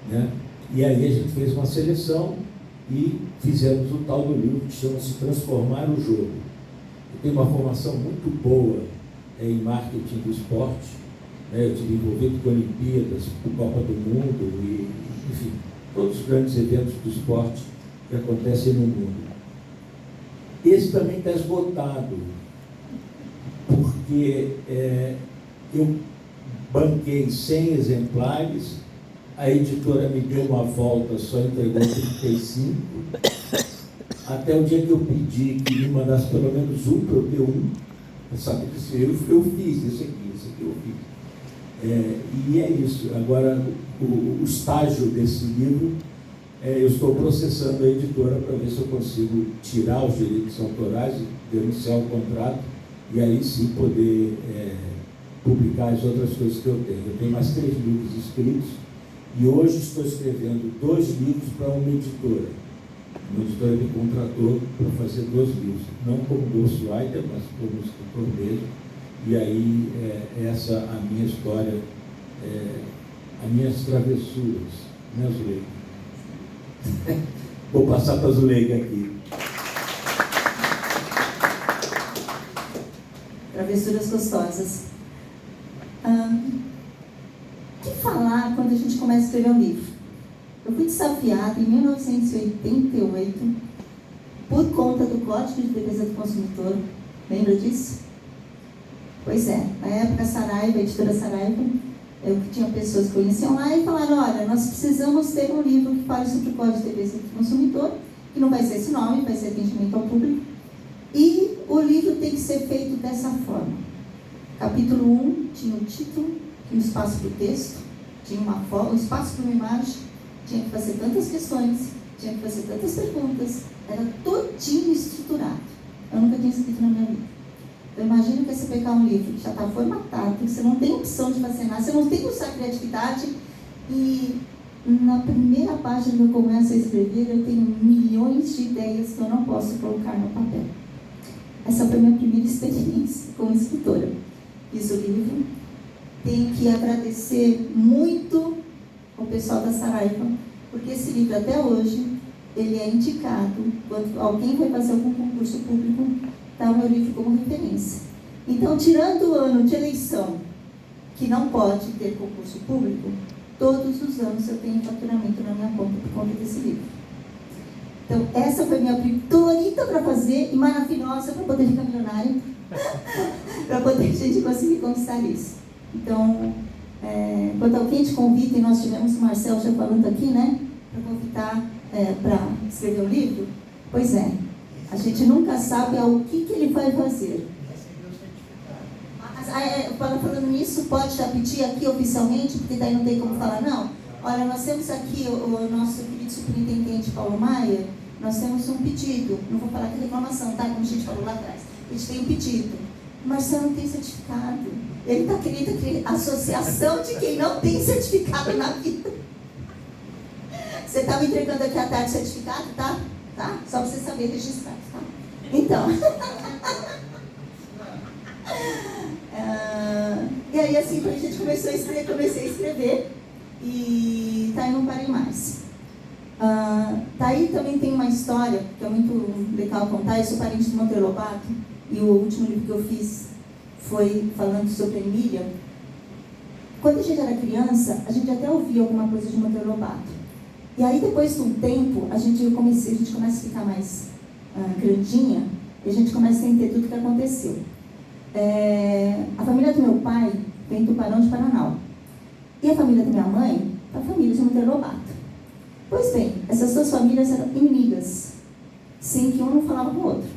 né? E aí a gente fez uma seleção e fizemos o tal do livro que chama-se Transformar o Jogo. Eu tenho uma formação muito boa em marketing do esporte, né? Eu tive envolvido com Olimpíadas, com Copa do Mundo, e, enfim, todos os grandes eventos do esporte que acontecem no mundo. Esse também está esgotado, porque eu banquei 100 exemplares, a editora me deu uma volta, só entregou 35, até o dia que eu pedi que me mandasse pelo menos um, para eu ter um, sabe, eu fiz esse aqui eu fiz. E é isso. Agora, o estágio desse livro, eu estou processando a editora para ver se eu consigo tirar os direitos autorais, denunciar o contrato, e aí sim poder publicar as outras coisas que eu tenho. Eu tenho mais 3 livros escritos, e hoje estou escrevendo 2 livros para uma editora. Uma editora me contratou para fazer 2 livros, não como ghostwriter, mas como escritor mesmo. E aí, essa a minha história, as minhas travessuras, né, Zuleika? Vou passar para a Zuleika aqui. Travessuras gostosas. O que falar quando a gente começa a escrever um livro? Eu fui desafiada em 1988 por conta do Código de Defesa do Consumidor. Lembra disso? Pois é, na época Saraiva, a editora Saraiva, eu tinha pessoas que conheciam lá e falaram: olha, nós precisamos ter um livro que fale sobre o Código de Defesa do Consumidor, que não vai ser esse nome, vai ser atendimento ao público, e o livro tem que ser feito dessa forma. Capítulo 1 tinha o título, tinha um espaço para o texto, tinha um espaço para uma imagem, tinha que fazer tantas questões, tinha que fazer tantas perguntas, era todinho estruturado. Eu nunca tinha escrito na minha vida. Então, imagina que você pegar um livro que já está formatado, que você não tem opção de fazer nada, você não tem que usar criatividade, e na primeira página que eu começo a escrever, eu tenho milhões de ideias que eu não posso colocar no papel. Essa foi a minha primeira experiência como escritora. Fiz o livro. Tenho que agradecer muito ao pessoal da Saraiva, porque esse livro, até hoje, ele é indicado. Quando alguém vai fazer algum concurso público, está o meu livro como referência. Então, tirando o ano de eleição, que não pode ter concurso público, todos os anos eu tenho faturamento na minha conta por conta desse livro. Então, essa foi minha bonita para fazer e maravilhosa para poder ficar milionária, para poder a gente conseguir conquistar isso. Então, quando alguém te convida, e nós tivemos o Marcel já falando aqui, né, para convidar para escrever um livro, pois é, a gente nunca sabe o que ele vai fazer. Falando nisso, pode já pedir aqui oficialmente, porque daí não tem como falar, não. Olha, nós temos aqui o nosso querido superintendente Paulo Maia, nós temos um pedido, não vou falar que reclamação, tá? Como a gente falou lá atrás. A gente tem um pedido. Mas você não tem certificado. Ele está querendo a associação de quem não tem certificado na vida. Você está me entregando aqui à tarde certificado, tá? Tá? Só para você saber registrar, tá? Então. E aí, assim, a gente comecei a escrever. E tá aí, não parei mais. Daí também tem uma história que é muito legal contar. Eu sou parente do Monteiro Lobato, e o último livro que eu fiz foi falando sobre a Emília. Quando a gente era criança, a gente até ouvia alguma coisa de Monteiro Lobato. E aí, depois de um tempo, a gente começa a ficar mais grandinha, e a gente começa a entender tudo o que aconteceu. A família do meu pai vem do Tubarão de Paranal. E a família da minha mãe, a família de Monteiro Lobato. Pois bem, essas duas famílias eram inimigas, sem que um não falava com o outro.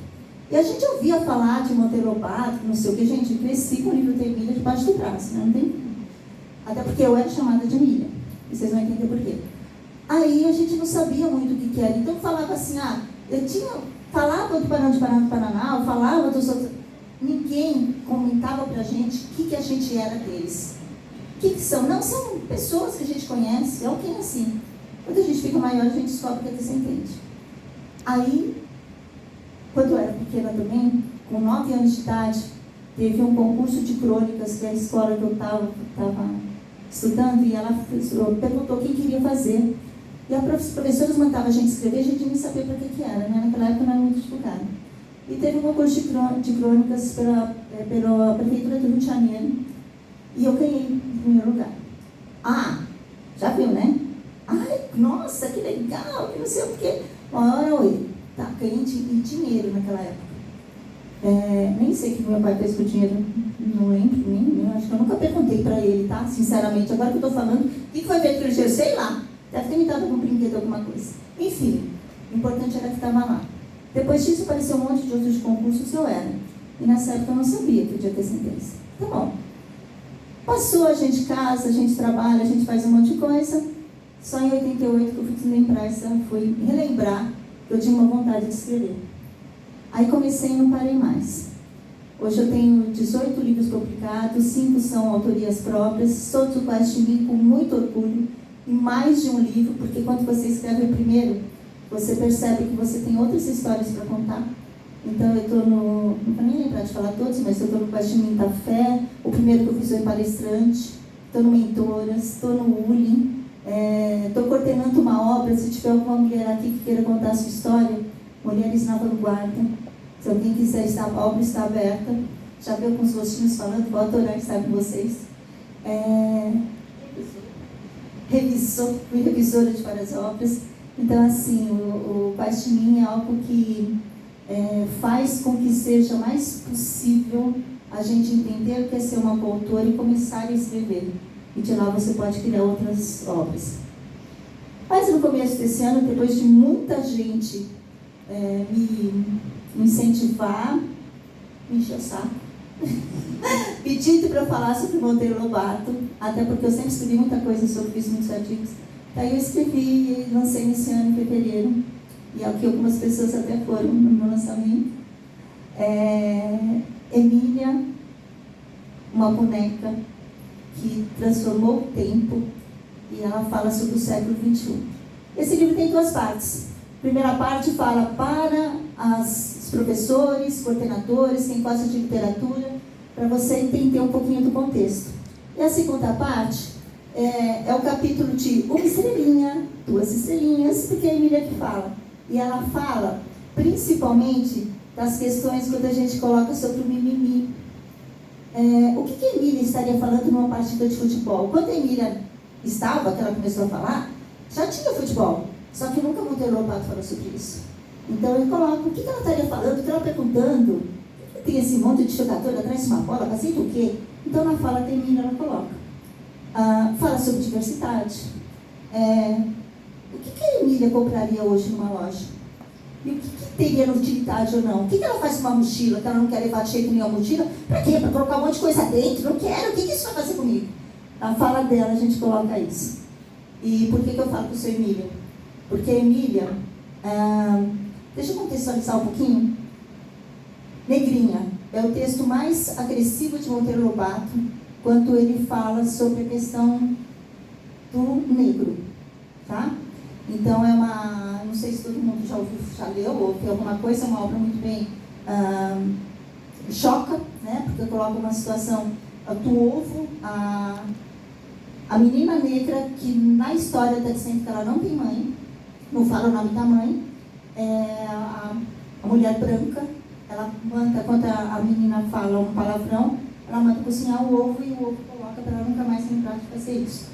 E a gente ouvia falar de Monteiro Lobato, não sei o que, gente, cresci com o livro da Emília debaixo do braço, né? Não tem... Até porque eu era chamada de Emília, e vocês vão entender por quê. Aí a gente não sabia muito o que era, então falava assim, falava do Tubarão de Paranal, falava dos outros... Ninguém comentava pra gente o que a gente era deles. O que são? Não, são pessoas que a gente conhece, é alguém assim. Quando a gente fica maior, a gente descobre que é descendente. Aí, quando eu era pequena também, com 9 anos de idade, teve um concurso de crônicas, que é a escola que eu estava estudando, e ela perguntou quem queria fazer. E a professora mandava a gente escrever, a gente nem sabia para que era, né? Naquela época não era muito divulgado. E teve um concurso de crônicas pela Prefeitura do Rio de Janeiro, e eu ganhei em primeiro lugar. Ah, já viu, né? Ai, nossa, que legal, que não sei o quê. Uma hora, oi, tá, ganhei dinheiro naquela época. Nem sei o que meu pai fez com o dinheiro, não lembro, nem acho que eu nunca perguntei para ele, tá? Sinceramente, agora que eu estou falando, o que foi feito com o dinheiro? Sei lá, deve ter me dado algum brinquedo, alguma coisa. Enfim, o importante era que estava lá. Depois disso, apareceu um monte de outros concursos, eu era. E nessa época eu não sabia que eu ia ter sentença. Tá bom. Passou, a gente casa, a gente trabalha, a gente faz um monte de coisa. Só em 88 que eu fui relembrar que eu tinha uma vontade de escrever. Aí comecei e não parei mais. Hoje eu tenho 18 livros publicados, 5 são autorias próprias, todos os quais de mim com muito orgulho, e mais de um livro, porque quando você escreve o primeiro, você percebe que você tem outras histórias para contar. Então eu estou não vou nem lembrar de falar todos, mas eu estou no Guaxinim da Fé, o primeiro que eu fiz foi Palestrante, estou no Mentoras, estou no Uli, estou coordenando uma obra, se tiver alguma mulher aqui que queira contar a sua história, Mulheres na Vanguarda, se alguém quiser, a obra está aberta, já veio com os rostinhos falando, vou adorar estar com vocês. Fui revisora de várias obras, então assim, o Guaxinim é algo que faz com que seja mais possível a gente entender o que é ser uma coautora e começar a escrever. E de lá você pode criar outras obras. Mas no começo desse ano, depois de muita gente me incentivar, me encher o saco, pedindo para eu falar sobre Monteiro Lobato, até porque eu sempre escrevi muita coisa sobre isso, muitos artigos. Daí eu escrevi e lancei nesse ano, em fevereiro. E aqui algumas pessoas até foram no meu lançamento. Emília, uma boneca que transformou o tempo, e ela fala sobre o século XXI. Esse livro tem 2 partes. A primeira parte fala para os professores, coordenadores, quem gosta de literatura, para você entender um pouquinho do contexto. E a segunda parte é o capítulo de 1 estrelinha, 2 estrelinhas, porque é a Emília que fala. E ela fala, principalmente, das questões quando a gente coloca sobre o mimimi. O que a Emília estaria falando numa partida de futebol? Quando a Emília estava, que ela começou a falar, já tinha futebol. Só que nunca Monteiro Lobato falou sobre isso. Então eu coloco, o que ela estaria falando, o que ela perguntando? Por que tem esse monte de jogador atrás de uma bola, fazendo o quê? Então na fala da Emília ela coloca. Fala sobre diversidade. O que a Emília compraria hoje numa loja? E o que teria utilidade ou não? O que ela faz com uma mochila, que ela não quer levar de jeito nenhum a mochila? Para quê? Para colocar um monte de coisa dentro? Não quero. O que isso vai fazer comigo? Na fala dela a gente coloca isso. E por que eu falo com o seu Emília? Porque a Emília, deixa eu contextualizar um pouquinho. Negrinha é o texto mais agressivo de Monteiro Lobato, quando ele fala sobre a questão do negro, tá? Então não sei se todo mundo já ouviu, já leu ou tem alguma coisa, é uma obra muito bem, choca, né? Porque coloca uma situação do ovo, a menina negra, que na história está dizendo que ela não tem mãe, não fala o nome da mãe, a mulher branca, ela manda, quando a menina fala um palavrão, ela manda cozinhar o ovo e o ovo coloca para ela nunca mais lembrar de fazer isso.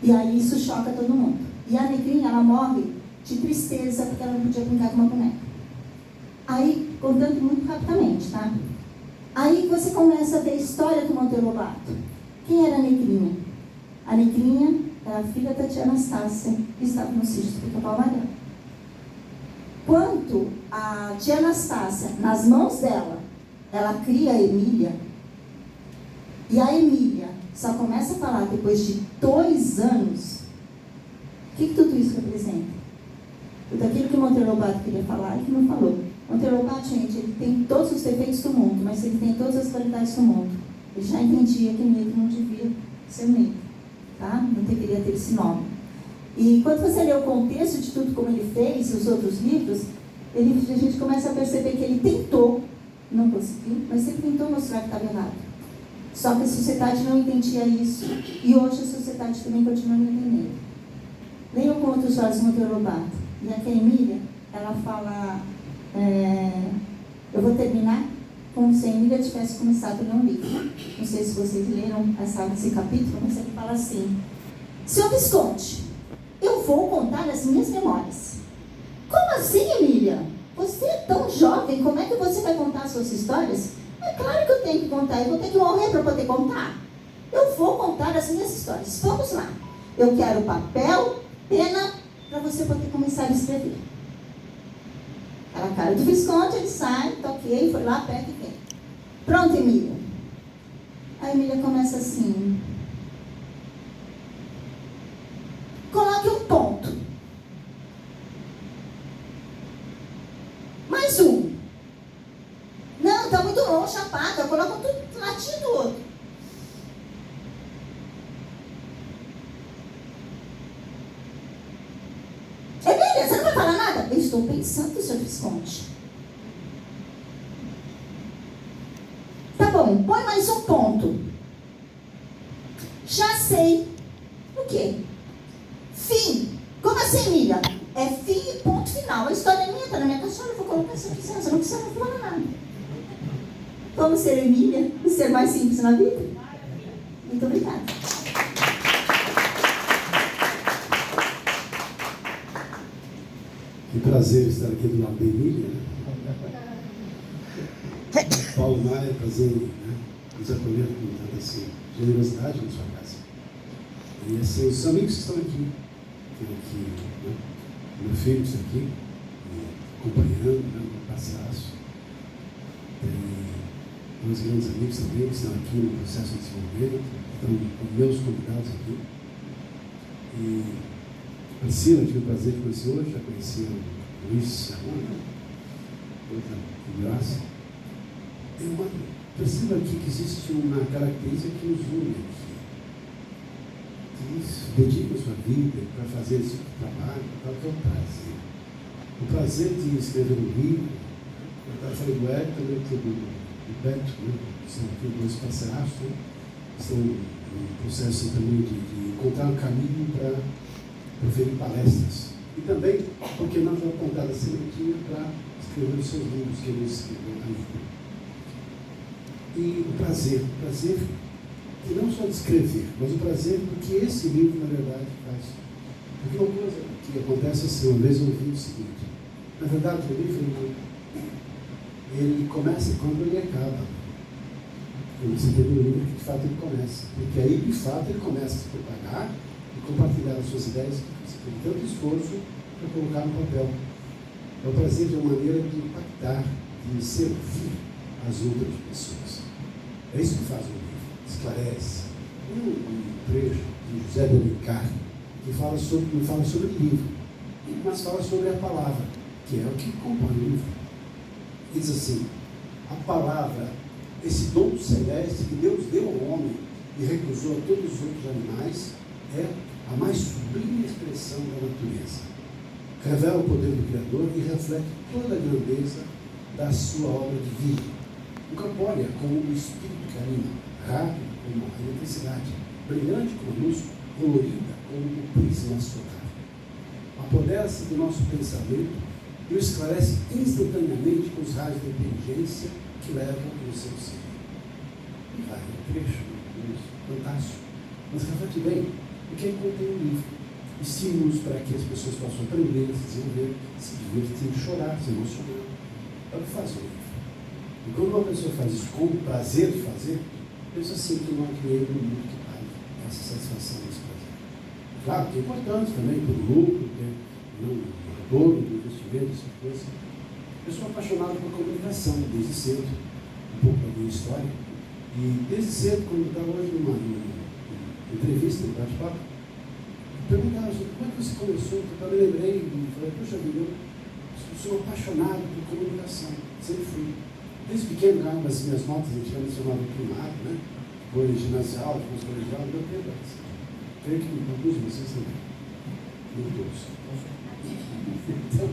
E aí isso choca todo mundo. E a negrinha, ela morre de tristeza porque ela não podia brincar com uma boneca. Aí, contando muito rapidamente, tá? Aí você começa a ver a história do Monteiro Lobato. Quem era a negrinha? A negrinha era a filha da tia Anastácia, que estava no sítio do Pica-Pau Amarelo. Quando a tia Anastácia, nas mãos dela, ela cria a Emília, e a Emília só começa a falar depois de 2 anos, o que tudo isso representa? Tudo aquilo que Monteiro Lobato queria falar e que não falou. Monteiro Lobato, gente, ele tem todos os defeitos do mundo, mas ele tem todas as qualidades do mundo. Ele já entendia que negro não devia ser negro, tá? Não deveria ter esse nome. E quando você lê o contexto de tudo como ele fez, os outros livros, a gente começa a perceber que ele tentou, não conseguiu, mas ele tentou mostrar que estava errado. Só que a sociedade não entendia isso. E hoje a sociedade também continua não entendendo. Leiam com outros olhos Monteiro Lobato. E aqui a Emília, ela fala... eu vou terminar como se a Emília tivesse começado a ler um livro. Não sei se vocês leram esse capítulo, mas ele fala assim: Senhor Visconde, eu vou contar as minhas memórias. Como assim, Emília? Você é tão jovem, como é que você vai contar as suas histórias? É claro que eu tenho que contar, eu vou ter que morrer para poder contar. Eu vou contar as minhas histórias. Vamos lá. Eu quero papel, pena, para você poder começar a escrever. Aquela cara do Visconde, ele sai, toquei, foi lá, pega e vem. Pronto, Emília. A Emília começa assim: coloque um ponto. Mais um. Não, está muito longe a pata. Coloca um latinho do outro. Emília, você não vai falar nada? Eu estou pensando, Sr. Visconde. Tá bom, põe mais um ponto. Já sei. O quê? Fim. Como assim, Emília? É fim e ponto final. A história é minha, está na minha caixona, eu vou colocar se eu quiser. Se eu não quiser, eu não vou falar nada. Vamos ser Emília? E ser mais simples na vida? Muito obrigada. Que prazer estar aqui do lado da Emília. Paulo Maia, prazer, né? Nos acolher com tanta assim, generosidade na sua casa. E assim, os amigos que estão aqui, né? Meu filho está aqui, acompanhando, né? Um parceiraço. Tem meus grandes amigos também que estão aqui no processo de desenvolvimento, estão meus convidados aqui. E Priscila, tive o prazer de conhecer hoje, já conheci o Luiz Serrano, outra graça. Perceba aqui que existe uma característica que nos une aqui. Que dedica a sua vida para fazer esse tipo de trabalho, para ter o prazer. O prazer de escrever um livro, eu falei do Hélio, também do Beto, né? São aqui dois parceiraços, né? Estão no processo também de encontrar um caminho para proferir palestras. E também, porque nós já apontaram a sementinha para escrever os seus livros que eles escreveram ainda. E o prazer que não só de escrever, mas o prazer do que esse livro, na verdade, faz. Porque uma coisa que acontece assim, uma vez eu ouvi o seguinte: na verdade, o livro, ele começa quando ele acaba. Você tem um livro que, de fato, ele começa. Porque aí, de fato, ele começa a se propagar e compartilhar as suas ideias que você tem tanto esforço para colocar no papel. É o prazer de uma maneira de impactar, de servir as outras pessoas. É isso que faz o livro. Esclarece. Tem um trecho de José de Alencar que não fala sobre o livro, mas fala sobre a palavra, que é o que compõe o livro. Diz assim: a palavra, esse dom celeste que Deus deu ao homem e recusou a todos os outros animais, é a mais sublime expressão da natureza. Revela o poder do Criador e reflete toda a grandeza da sua obra divina. Incorpórea como o espírito que anima, rápido como a eletricidade, brilhante como a luz, colorida como o prisma solar. Apodera-se do nosso pensamento e o esclarece instantaneamente com os raios de inteligência que levam no seu ser. E vai um trecho, fantástico. Mas reflete bem o que contém o livro. Estímulos para que as pessoas possam aprender, se desenvolver, se divertir, chorar, se emocionar. É o que faz o livro. E quando uma pessoa faz isso com o prazer de fazer, pensa assim que não há dinheiro no mundo que pague essa satisfação, esse prazer. Claro que é importante também pelo lucro, no retorno do investimento, essas coisas. Eu sou apaixonado por comunicação desde cedo, um pouco da minha história. E desde cedo, quando eu estava hoje numa entrevista, no bate-papo, perguntaram sobre como é que você começou. Eu me lembrei e falei: puxa vida, eu sou apaixonado por comunicação, sempre fui. Desde pequeno, ganhava as minhas notas, a gente chamava primário, né? Depois ginasial, depois colegial, deu tempo. Creio que alguns de vocês também. Nem todos. Então,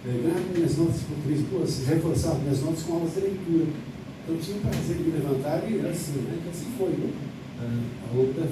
ganhava minhas notas em português, reforçava minhas notas com aulas de leitura. Então tinha o prazer de me levantar e assim, né? Que assim foi, né? A outra